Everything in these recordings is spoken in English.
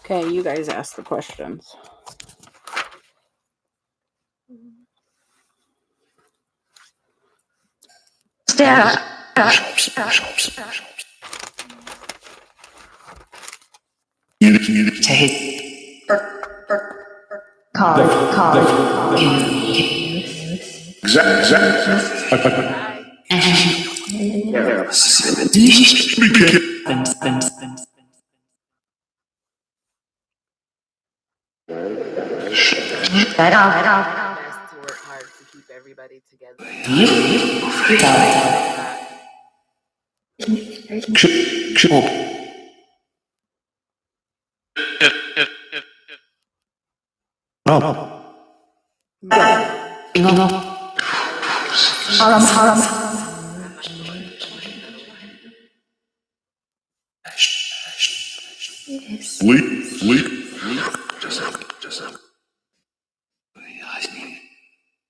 Okay, you guys ask the questions. Best to work hard to keep everybody together.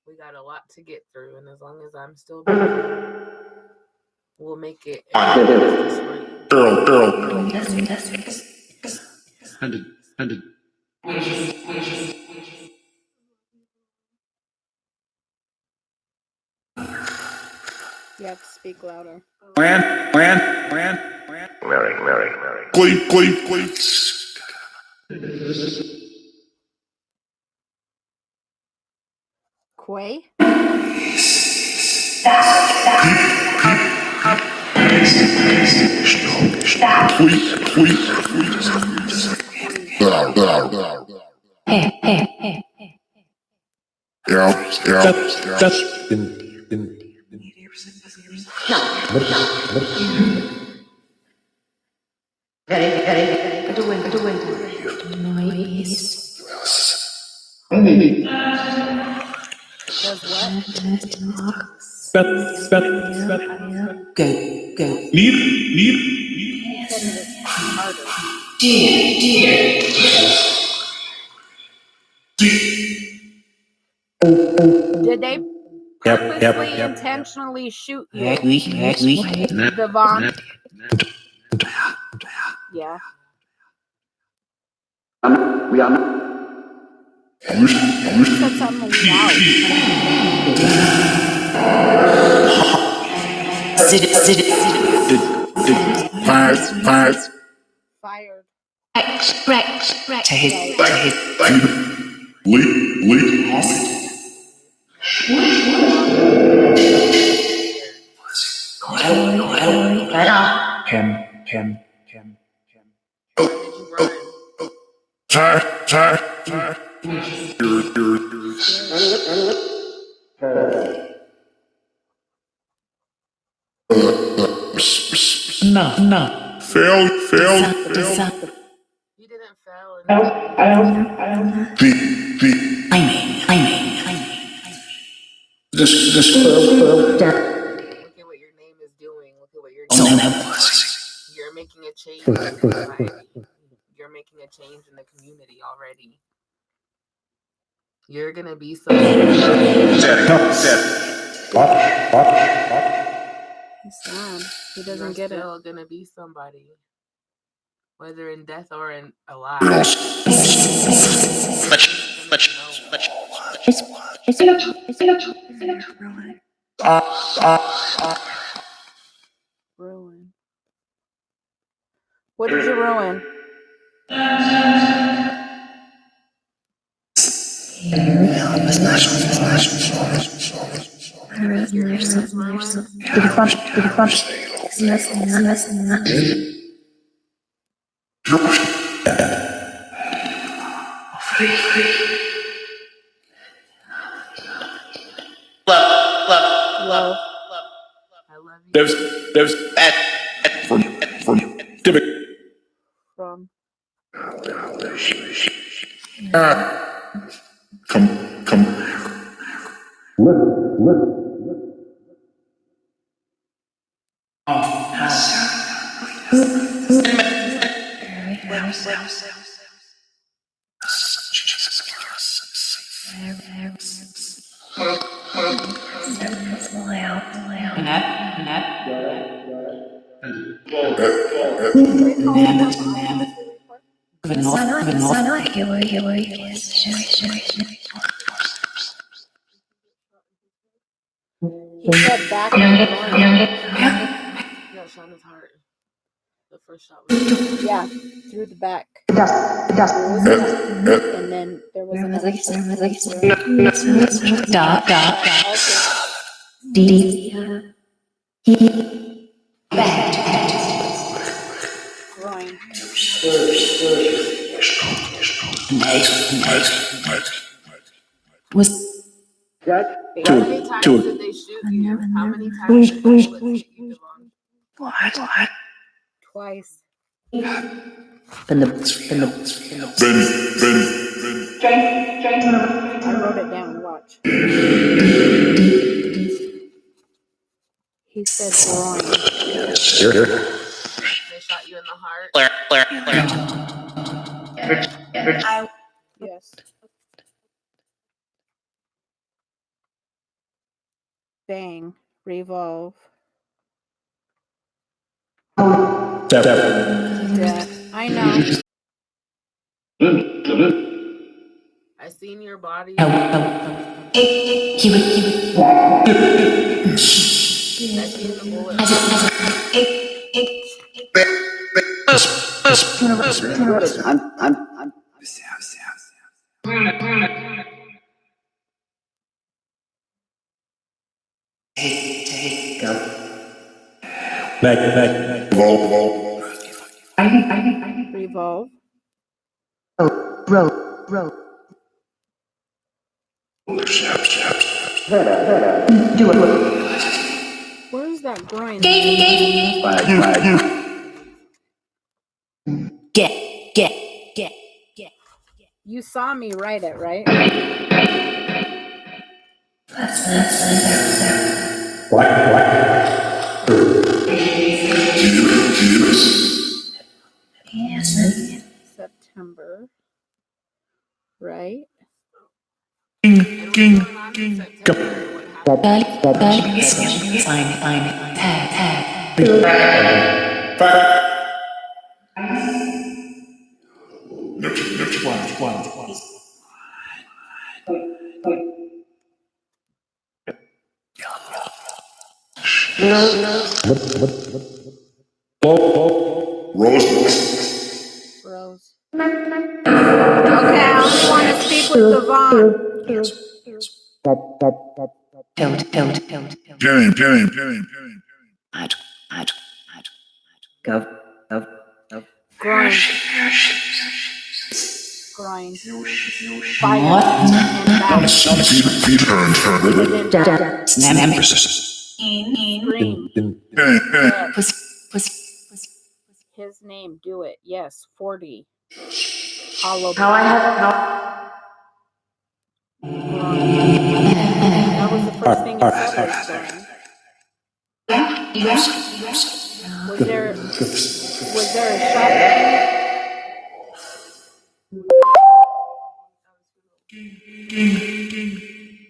We got a lot to get through, and as long as I'm still breathing, we'll make it. You have to speak louder. Mary. Clean. Quay? Does what? Need. He said it was harder. Did they purposely, intentionally shoot you? Devon? Yeah. You said something loud. Fired. No. Fail. You didn't fail. Look at what your name is doing. Look at what your name is. You're making a change in society. You're making a change in the community already. You're gonna be so. He's sad. He doesn't get it. You're still gonna be somebody, whether in death or in alive. Ruin. What did you ruin? Love. I love you. There's From. Come. He said back and Yeah, shot his heart. The first shot was through the back. Eh, And then there was another groin. How many times did they shoot you? How many times did the bullets hit you, Devon? Twice. Ben. I wrote it down. Watch. He said groin. They shot you in the heart. Yes. Bang. Revolve. Death. I know. I seen your body. Oh. I seen the bullet. Revolve. Where's that groin? Get. You saw me write it, right? September. Right? Rose. Okay, I only want to speak with Devon. Groin. Fire. And back. His name. Do it. Yes. 40. Hollow. That was the first thing it said was groin. Was there a shot?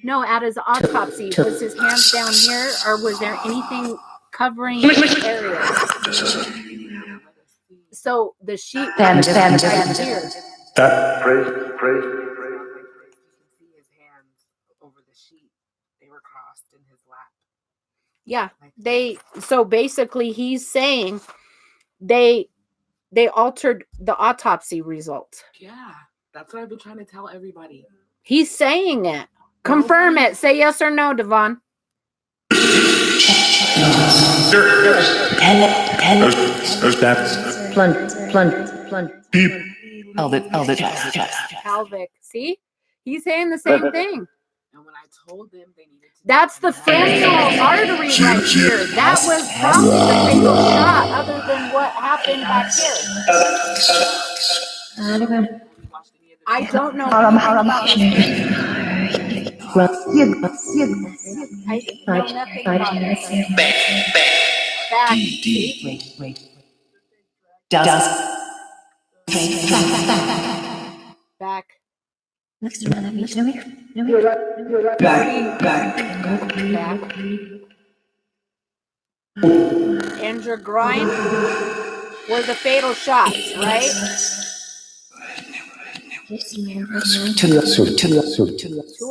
No, at his autopsy, was his hands down here, or was there anything covering his area? So the sheet was right here. You can see his hands over the sheet. They were crossed in his lap. Yeah, so basically he's saying they altered the autopsy result. Yeah, that's what I've been trying to tell everybody. He's saying it. Confirm it. Say yes or no, Devon. Pelvic. See? He's saying the same thing. And when I told them they needed to, that's the femoral artery right here. That was probably the fatal shot, other than what happened back here. I don't know anything about this case. I know nothing about this. Back. Back. Back. And your groin were the fatal shots, right? Two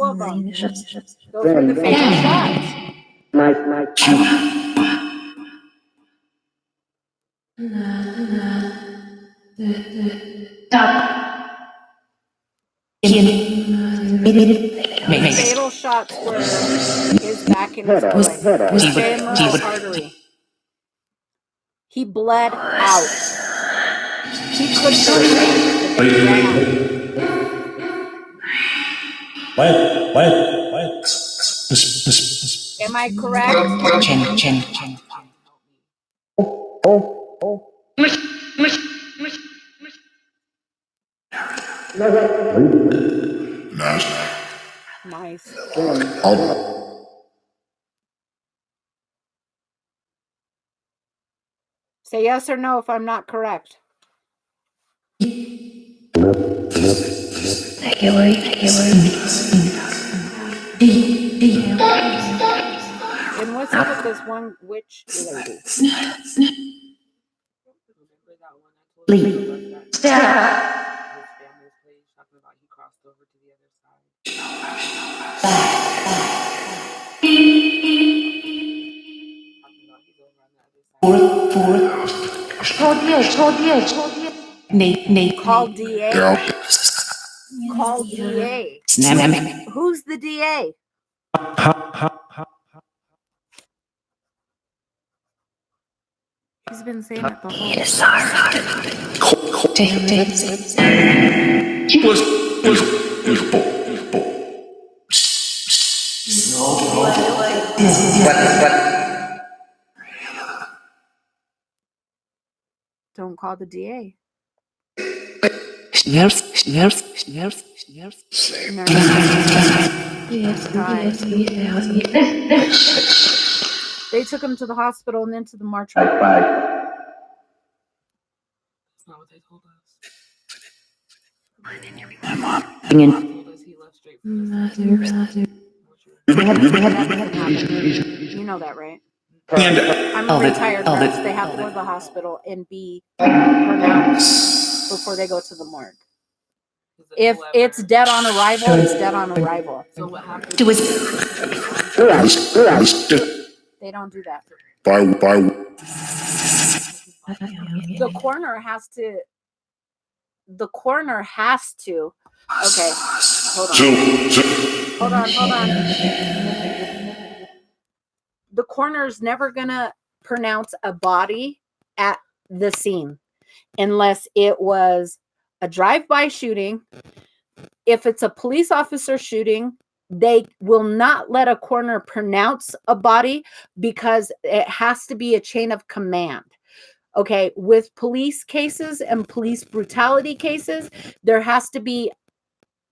of them. Those were the fatal shots. The fatal shots were his back and his groin, his femoral artery. He bled out. He couldn't breathe. They ran. Am I correct? Nice. Say yes or no if I'm not correct. And what's up with this one witch lady? Remember that one I told you about that? His family's place, talking about he crossed over to the other side. Talking about he's over on the other side. Call DA. Call DA. Who's the DA? He's been saying it the whole Don't call the DA. They took him to the hospital and then to the mortuary. That's not what they told us. And They told us he left straight from the You know that, right? I'm a retired nurse. They have to go to the hospital and be pronounced before they go to the morgue. If it's dead on arrival, it's dead on arrival. So what happened? They don't do that. The coroner has to. Okay, hold on. The coroner's never gonna pronounce a body at the scene unless it was a drive-by shooting. If it's a police officer shooting, they will not let a coroner pronounce a body because it has to be a chain of command. Okay, with police cases and police brutality cases, there has to be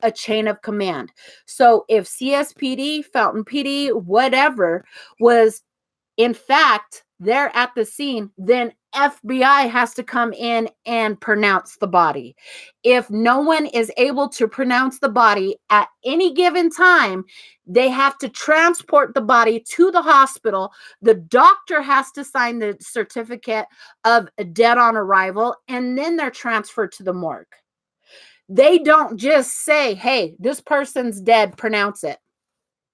a chain of command. So if CSPD, Fountain PD, whatever was in fact there at the scene, then FBI has to come in and pronounce the body. If no one is able to pronounce the body at any given time, they have to transport the body to the hospital. The doctor has to sign the certificate of dead on arrival, and then they're transferred to the morgue. They don't just say, hey, this person's dead, pronounce it.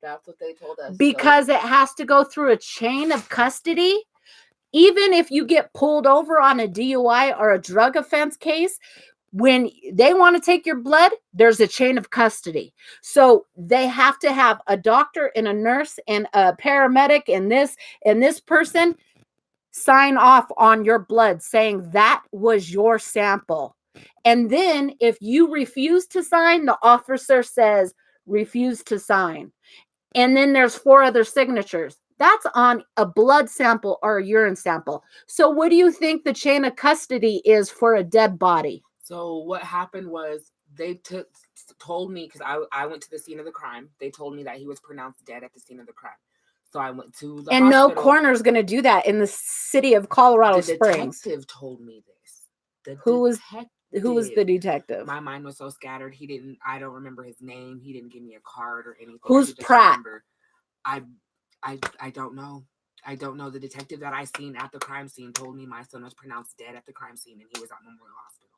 That's what they told us. Because it has to go through a chain of custody. Even if you get pulled over on a DUI or a drug offense case, when they want to take your blood, there's a chain of custody. So they have to have a doctor and a nurse and a paramedic and this person sign off on your blood saying that was your sample. And then if you refuse to sign, the officer says, refuse to sign. And then there's 4 other signatures. That's on a blood sample or a urine sample. So what do you think the chain of custody is for a dead body? So what happened was they told me, because I went to the scene of the crime. They told me that he was pronounced dead at the scene of the crime. So I went to the and hospital. No coroner's going to do that in the city of Colorado Springs. The detective told me this. Who was the detective? My mind was so scattered. I don't remember his name. He didn't give me a card or anything. Who's Pratt? I don't know. I don't know. The detective that I seen at the crime scene told me my son was pronounced dead at the crime scene and he was at Memorial Hospital.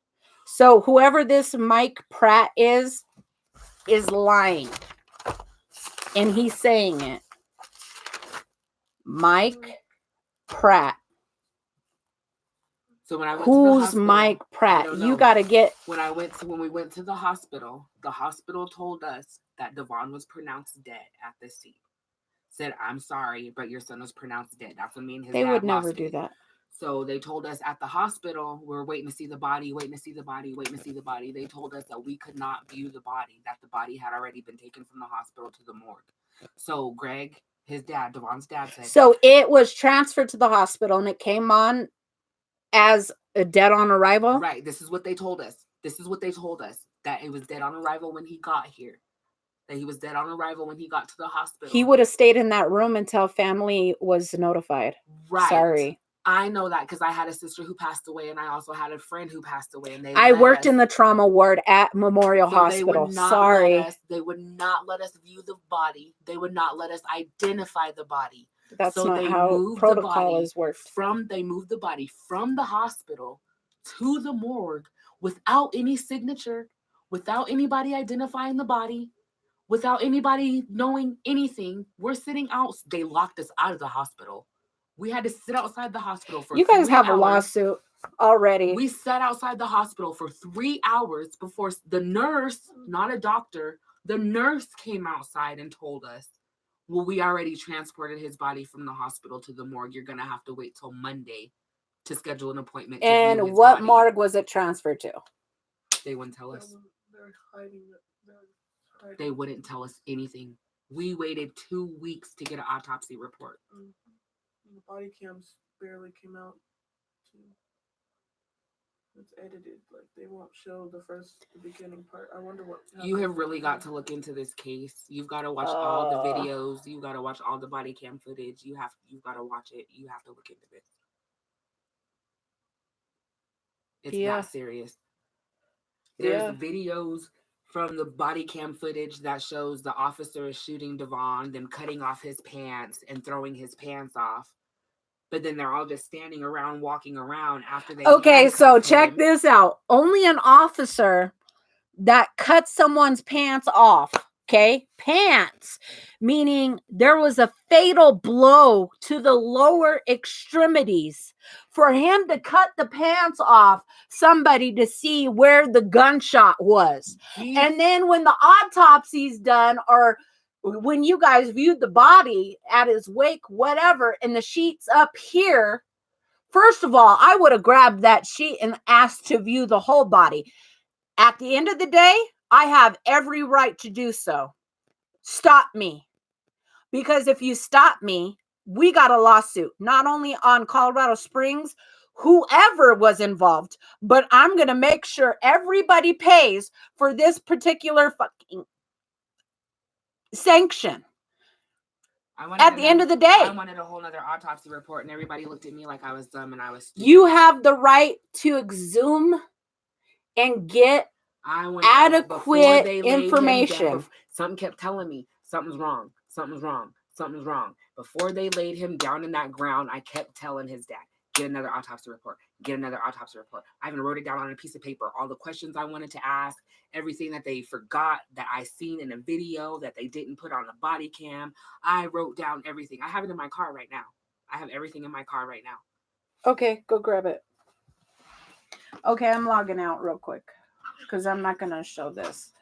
So whoever this Mike Pratt is lying. And he's saying it. Mike Pratt. So when I went to the Who's hospital, Mike I Pratt? don't You know. got to get. When we went to the hospital told us that Devon was pronounced dead at the scene. Said, "I'm sorry, but your son was pronounced dead." That's when me and his They dad would never lost do it. that. So they told us at the hospital, we're waiting to see the body, waiting to see the body, waiting to see the body. They told us that we could not view the body, that the body had already been taken from the hospital to the morgue. So Greg, his dad, Devon's dad, said, So it was transferred to the hospital and it came on as a dead on arrival? right, this is what they told us. This is what they told us, that it was dead on arrival when he got here. That he was dead on arrival when he got to the hospital. He would have stayed in that room until family was notified. Right. Sorry. I know that because I had a sister who passed away, and I also had a friend who passed away, and I worked in the trauma ward at Memorial Hospital. They would not Sorry. they would not let us view the body. They would not let us identify the body. That's So not they how moved protocol the body is worked. They moved the body from the hospital to the morgue without any signature, without anybody identifying the body, without anybody knowing anything. We're sitting out. They locked us out of the hospital. We had to sit outside the hospital for 3 hours. You guys have a lawsuit already. We sat outside the hospital for 3 hours before the nurse, not a doctor, the nurse came outside and told us, well, we already transported his body from the hospital to the morgue. You're going to have to wait till Monday to schedule an appointment. And what morgue was it transferred to? They wouldn't tell us. They wouldn't tell us anything. We waited 2 weeks to get an autopsy report. The body cams barely came out. It's edited. Like, they won't show the beginning part. I wonder what. You have really got to look into this case. You've got to watch all the videos. You got to watch all the body cam footage. You've got to watch it. You have to look into this. It's that serious. There's videos from the body cam footage that shows the officer is shooting Devon, then cutting off his pants and throwing his pants off. But then they're all just standing around, walking around after they. Okay, so check this out. Only an officer that cut someone's pants off. Okay, pants, meaning there was a fatal blow to the lower extremities. For him to cut the pants off somebody to see where the gunshot was. And then when the autopsy's done, or when you guys viewed the body at his wake, whatever, and the sheet's up here, first of all, I would have grabbed that sheet and asked to view the whole body. At the end of the day, I have every right to do so. Stop me. Because if you stop me, we got a lawsuit, not only on Colorado Springs, whoever was involved, but I'm going to make sure everybody pays for this particular fucking sanction. At the end of the day, I wanted a whole other autopsy report, and everybody looked at me like I was dumb and I was stupid. You have the right to exhume and get adequate information. Something kept telling me something's wrong. Something's wrong. Something's wrong. Before they laid him down in that ground, I kept telling his dad, get another autopsy report. Get another autopsy report. I even wrote it down on a piece of paper. All the questions I wanted to ask, everything that they forgot that I seen in a video that they didn't put on the body cam. I wrote down everything. I have it in my car right now. I have everything in my car right now. Okay, go grab it. Okay, I'm logging out real quick because I'm not going to show this.